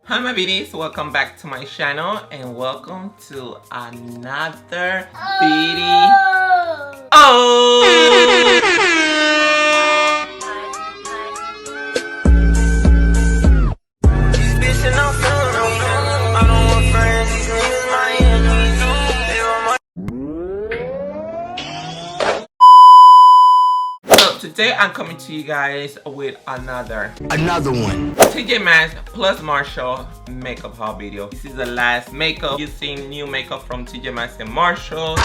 Hi my beauties, welcome back to my channel and welcome to another beauty. So today I'm coming to you guys with another one. TJ Maxx plus Marshall makeup haul video. This is the last makeup using new makeup from TJ Maxx and Marshall.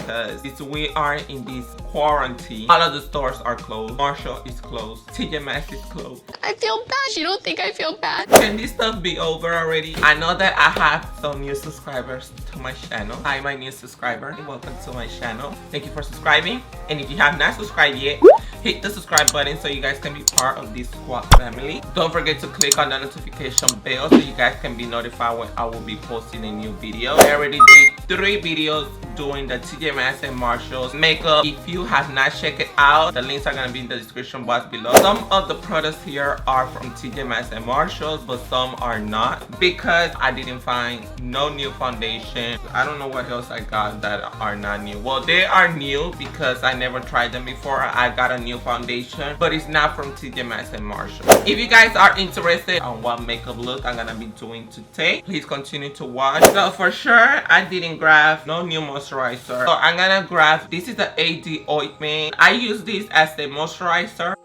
Because we are in this quarantine, all of the stores are closed. Marshall is closed. TJ Maxx is closed. I feel bad. You don't think I feel bad? Can this stuff be over already? I know that I have some new subscribers to my channel. Hi, my new subscriber. Welcome to my channel. Thank you for subscribing. And if you have not subscribed yet, hit the subscribe button so you guys can be part of this squad family. Don't forget to click on the notification bell so you guys can be notified when I will be posting a new video. I already did 3 videos doing the TJ Maxx and Marshall's makeup. If you have not checked it out, the links are going to be in the description box below. Some of the products here are from TJ Maxx and Marshall's, but some are not because I didn't find no new foundation. I don't know what else I got that are not new. Well, they are new because I never tried them before. I got a new foundation, but it's not from TJ Maxx and Marshall. If you guys are interested on what makeup look I'm gonna be doing today, please continue to watch. So for sure, I didn't grab no new moisturizer. So I'm gonna grab, this is the AD ointment. I use this as the moisturizer.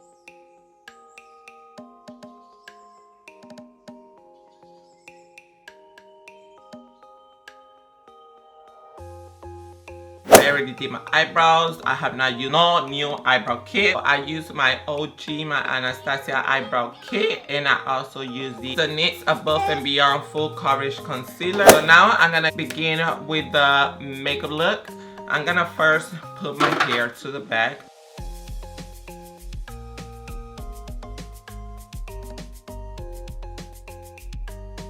I already did my eyebrows. I have not used no new eyebrow kit. I use my OG, my Anastasia eyebrow kit, and I also use the NYX Above and Beyond Full Coverage Concealer. So now I'm gonna begin with the makeup look. I'm gonna first put my hair to the back.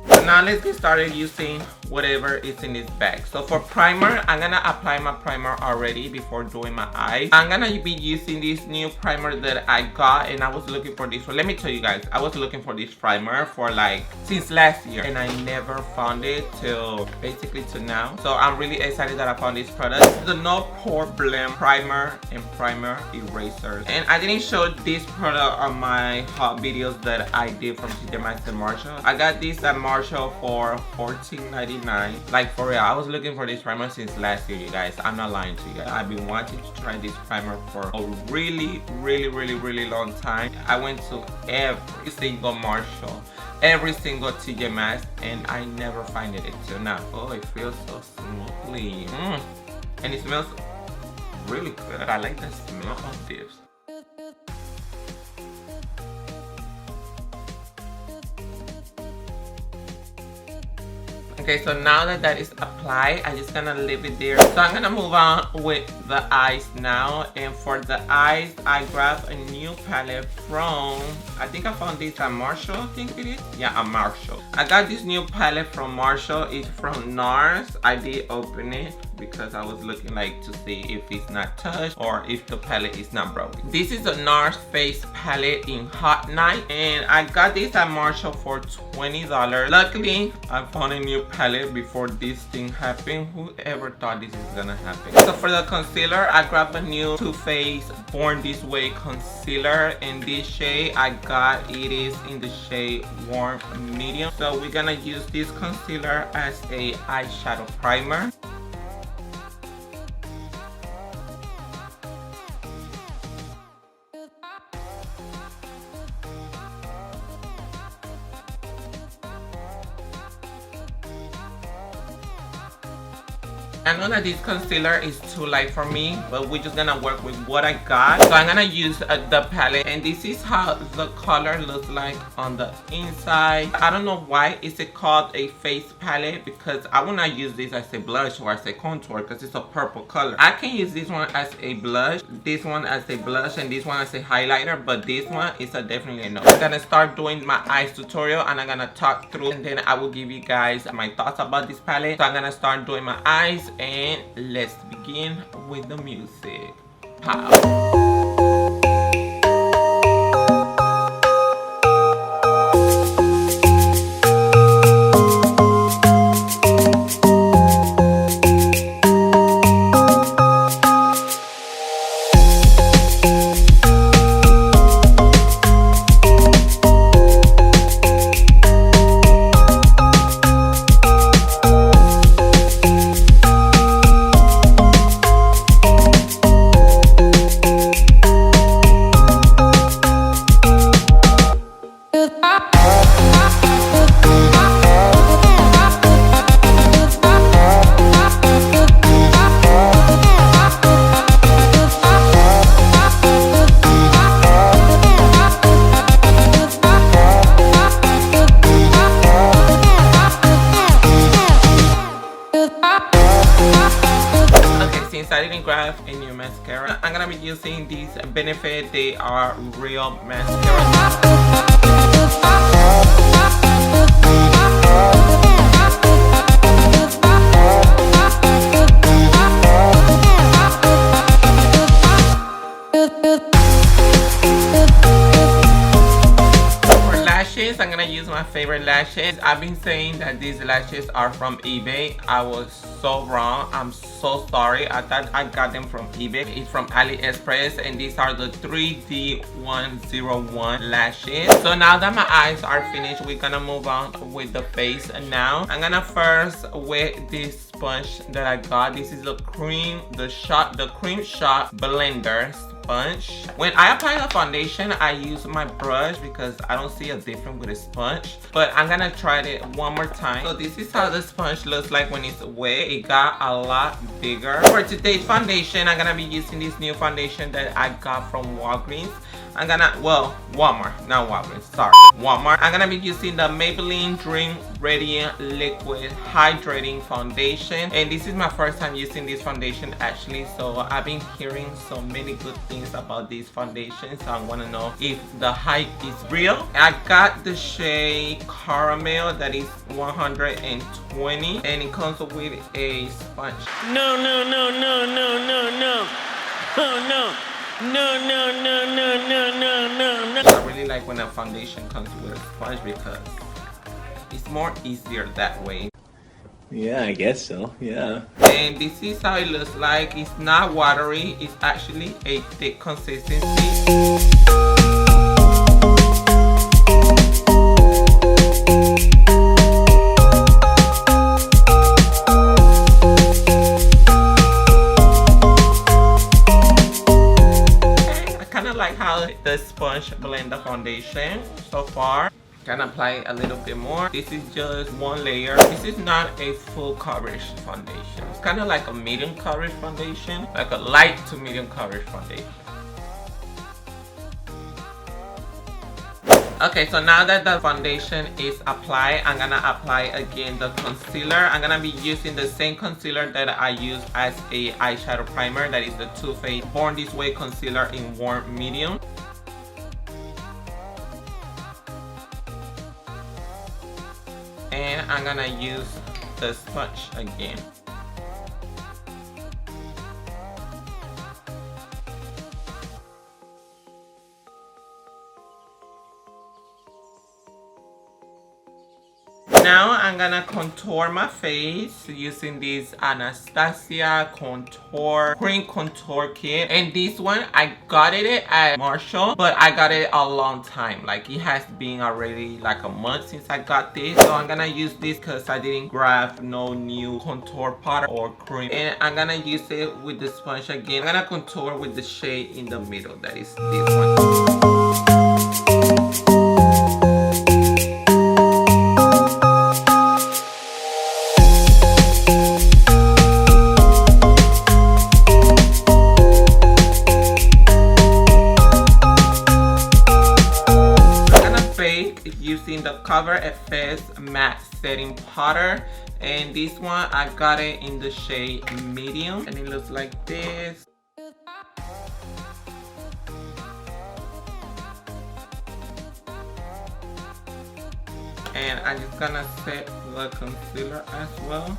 So now let's get started using whatever is in this bag. So for primer, I'm gonna apply my primer already before doing my eyes. I'm gonna be using this new primer that I got, and I was looking for this one. Let me tell you guys, I was looking for this primer for like since last year, and I never found it till basically to now. So I'm really excited that I found this product. This is the No Pore Blend Primer and Primer Eraser. And I didn't show this product on my haul videos that I did from TJ Maxx and Marshall. I got this at Marshall for $14.99. Like for real, I was looking for this primer since last year, you guys. I'm not lying to you guys. I've been wanting to try this primer for a really long time. I went to every single Marshall, every single TJ Maxx, and I never find it until now. Oh, it feels so smoothly. And it smells really good. I like the smell of this. Okay, so now that that is applied, I'm just gonna leave it there. So I'm gonna move on with the eyes now. And for the eyes, I grabbed a new palette from, I think I found this at Marshall, I think it is. Yeah, at Marshall. I got this new palette from Marshall. It's from NARS. I did open it because I was looking like to see if it's not touched or if the palette is not broken. This is a NARS face palette in Hot Night, and I got this at Marshall for $20. Luckily, I found a new palette before this thing happened. Whoever thought this is gonna happen? So for the concealer, I grabbed a new Too Faced Born This Way concealer in this shade. I got it is in the shade Warm Medium. So we're gonna use this concealer as a eyeshadow primer. I know that this concealer is too light for me, but we're just gonna work with what I got. So I'm gonna use the palette, and this is how the color looks like on the inside. I don't know why is it called a face palette, because I will not use this as a blush or as a contour because it's a purple color. I can use this one as a blush, this one as a blush, and this one as a highlighter, but this one is a definitely a no. I'm gonna start doing my eyes tutorial, and I'm gonna talk through, and then I will give you guys my thoughts about this palette. So I'm gonna start doing my eyes, and let's begin with the music. Okay, so now that that is applied, I'm just gonna leave it there. So I'm gonna move on with the eyes now. And for the eyes, I grabbed a new Too Faced Born This Way concealer. I got this at Marshall. I think I found this at Marshall. I think it is. Yeah, at Marshall. I got this new palette from Marshall. It's from NARS. I did open it because I was looking like to see if it's not touched or if the palette is not broken. This is a NARS face palette in Hot Night, and I got this at Marshall for $20. Luckily, I found a new palette before this thing happened. Whoever thought this is gonna happen? So for the concealer, I grabbed a new Too Faced Born This Way concealer. Since I didn't grab a new mascara, I'm gonna be using these Benefit. They are real mascara. I'm gonna use my favorite lashes. I've been saying that these lashes are from eBay. I was so wrong. I'm so sorry. I thought I got them from eBay. It's from AliExpress, and these are the 3D101 lashes. So now that my eyes are finished, we're gonna move on with the face. Now I'm gonna first wet this sponge that I got. This is the cream shot blender sponge. When I apply the foundation, I use my brush because I don't see a difference with a sponge, but I'm gonna try it one more time. So this is how the sponge looks like when it's wet. It got a lot bigger. For today's foundation, I'm gonna be using this new foundation that I got from Walgreens. Walmart, not Walgreens, sorry, Walmart. I'm gonna be using the Maybelline Dream Radiant Liquid Hydrating Foundation, and this is my first time using this foundation actually, so I've been hearing so many good things about these foundations, so I want to know if the hype is real. I got the shade Caramel that is 120, and it comes with a sponge. No. Oh no. No. I really like when a foundation comes with a sponge because it's more easier that way. Yeah, I guess so, yeah. And this is how it looks like. It's not watery, it's actually a thick consistency. The sponge blend the foundation so far. Can apply a little bit more. This is just one layer. This is not a full coverage foundation. It's kind of like a medium coverage foundation, like a light to medium coverage foundation. Okay, so now that the foundation is applied, I'm gonna apply again the concealer. I'm gonna be using the same concealer that I use as a eyeshadow primer. That is the Too Faced Born This Way concealer in warm medium. And I'm gonna use the sponge again. Now I'm gonna contour my face using this Anastasia cream contour kit, and this one I got it at Marshall, but I got it a long time, like it has been already like a month since I got this. So I'm gonna use this because I didn't grab no new contour powder or cream, and I'm gonna use it with the sponge again. I'm gonna contour with the shade in the middle, that is this one. Using the Cover FS Matte Setting Powder, and this one I got it in the shade medium, and it looks like this. And I'm just gonna set the concealer as well.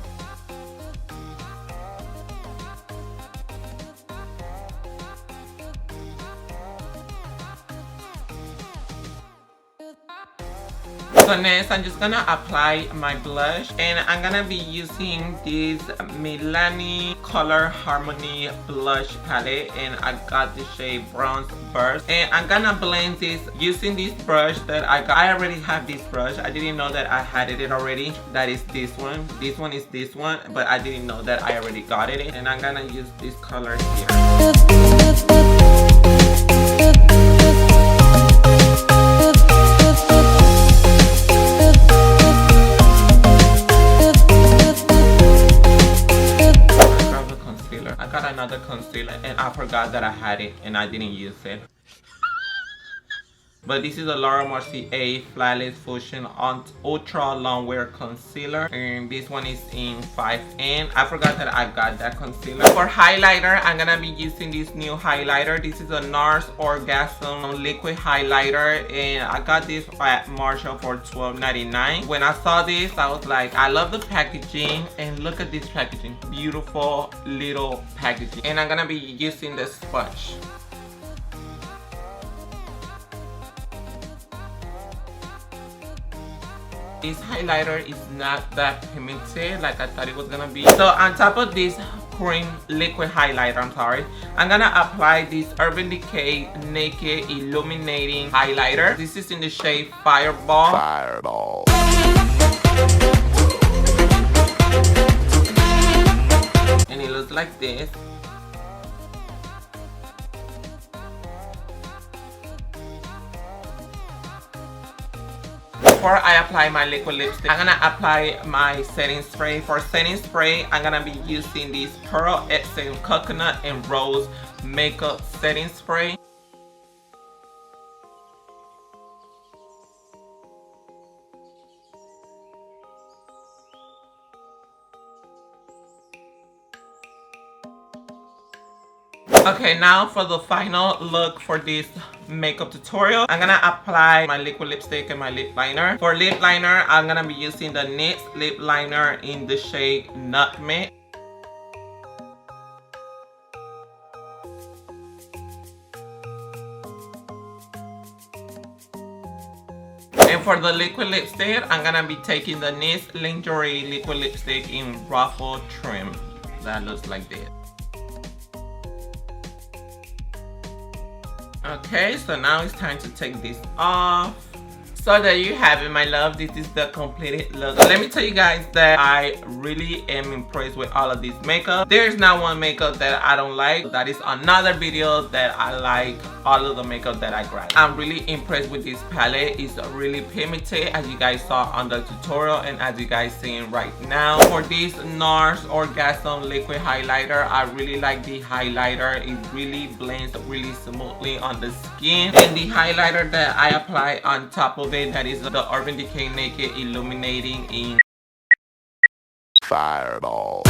So next, I'm just gonna apply my blush, and I'm gonna be using this Milani Color Harmony blush palette, and I got the shade Bronze Burst, and I'm gonna blend this using this brush that I got. I already have this brush. I didn't know that I had it already. That is this one. This one is this one, but I didn't know that I already got it, and I'm gonna use this color here. I forgot that I had it and I didn't use it. But this is a Laura Mercier Flawless Fusion Ultra Longwear Concealer. And this one is in 5N. I forgot that I got that concealer. For highlighter, I'm gonna be using this new highlighter. This is a NARS Orgasm Liquid Highlighter. And I got this at Marshall for $12.99. When I saw this, I was like, I love the packaging. And look at this packaging. Beautiful little packaging. And I'm gonna be using the sponge. This highlighter is not that pigmented like I thought it was gonna be. So on top of this cream liquid highlighter, I'm gonna apply this Urban Decay Naked Illuminating Highlighter. This is in the shade Fireball. And it looks like this. Before I apply my liquid lipstick, I'm gonna apply my setting spray. For setting spray, I'm gonna be using this Pearl Essence Coconut and Rose Makeup Setting Spray. Okay, now for the final look for this makeup tutorial, I'm gonna apply my liquid lipstick and my lip liner. For lip liner, I'm gonna be using the NYX lip liner in the shade Nutmeg. And for the liquid lipstick, I'm gonna be taking the NYX Lingerie liquid lipstick in Ruffle Trim. That looks like this. Okay, so now it's time to take this off. So there you have it, my love. This is the completed look. Let me tell you guys that I really am impressed with all of this makeup. There's not one makeup that I don't like. That is another video that I like all of the makeup that I grabbed. I'm really impressed with this palette. It's really pigmented, as you guys saw on the tutorial and as you guys seeing right now. For this NARS Orgasm Liquid Highlighter, I really like the highlighter. It really blends really smoothly on the skin. And the highlighter that I apply on top of it, that is the Urban Decay Naked Illuminating in Fireball.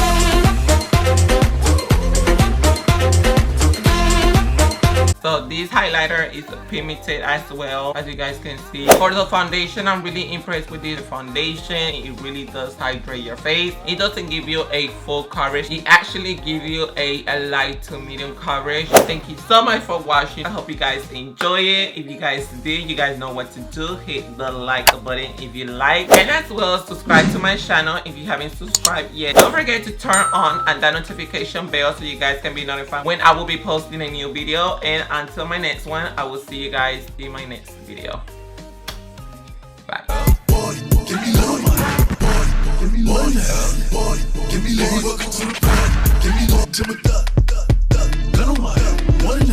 So this highlighter is pigmented as well, as you guys can see. For the foundation, I'm really impressed with this foundation. It really does hydrate your face. It doesn't give you a full coverage. It actually gives you a light to medium coverage. Thank you so much for watching. I hope you guys enjoy it. If you guys did, you guys know what to do. Hit the like button if you like. And as well, subscribe to my channel if you haven't subscribed yet. Don't forget to turn on that notification bell so you guys can be notified when I will be posting a new video. And until my next one, I will see you guys in my next video. Bye. Boy, give me love, boy, give me love, boy, give me love, give me love,